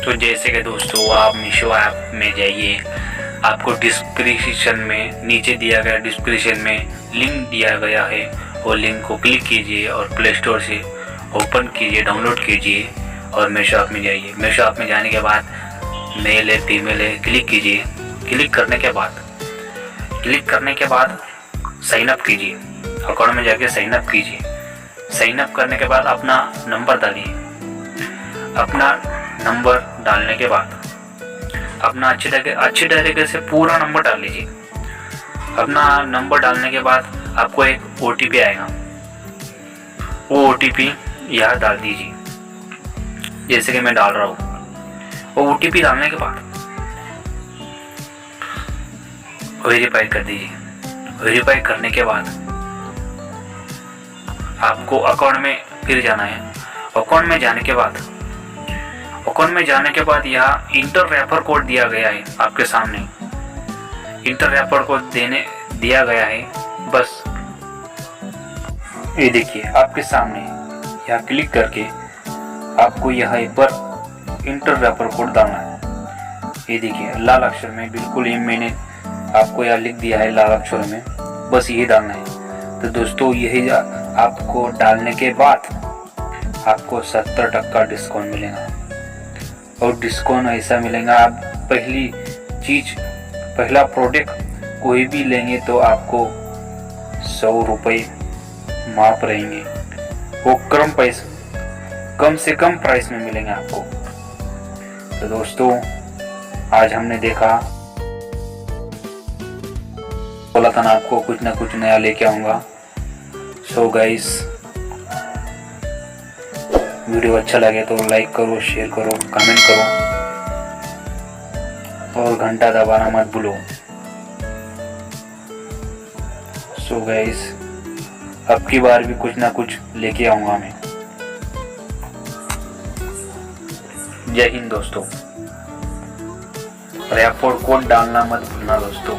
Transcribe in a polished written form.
तो जैसे कि दोस्तों आप मीशो ऐप में जाइए, आपको डिस्क्रिप्शन में नीचे दिया गया डिस्क्रिप्शन में लिंक दिया गया है, वो लिंक को क्लिक कीजिए और प्ले स्टोर से ओपन कीजिए, डाउनलोड कीजिए और मीशो ऐप में जाइए। मीशो ऐप में जाने के बाद मेल है फीमेल है क्लिक कीजिए। क्लिक करने के बाद साइन अप कीजिए, अकाउंट में जाके साइन अप कीजिए। साइन अप करने के बाद अपना नंबर डालिए। अपना नंबर डालने के बाद अपना अच्छी तरीके से पूरा नंबर डाल लीजिए। अपना नंबर डालने के बाद आपको एक OTP आएगा, वो OTP यहाँ डाल दीजिए जैसे कि मैं डाल रहा हूँ। वो OTP डालने के बाद वेरीफाई कर दीजिए। वेरीफाई करने के बाद आपको अकाउंट में फिर जाना है। अकाउंट में जाने के बाद यहाँ इंटर रेफर कोड दिया गया है आपके सामने। इंटर रेफर कोड दिया गया है, बस ये देखिए आपके सामने। यहाँ क्लिक करके आपको यहाँ पर इंटर रेफर कोड डालना है। ये देखिए लाल अक्षर में, बिल्कुल ये मैंने आपको यहाँ लिख दिया है लाल अक्षर में, बस यही डालना है। तो दोस्तों यही आपको डालने के बाद आपको 70% डिस्काउंट मिलेगा। और डिस्काउंट ऐसा मिलेगा, आप पहला प्रोडक्ट कोई भी लेंगे तो आपको 100 रुपये माफ रहेंगे। वो कम से कम प्राइस में मिलेंगे आपको। तो दोस्तों आज हमने देखा, बोला था ना आपको कुछ ना कुछ नया लेके आऊँगा। सो गाइस, वीडियो अच्छा लगे तो लाइक करो, शेयर करो, कमेंट करो और घंटा दबाना मत भूलो। सो गाइस, अब की बार भी कुछ ना कुछ लेके आऊँगा मैं। जय हिंद दोस्तों। रेफर कोड डालना मत भूलना दोस्तों।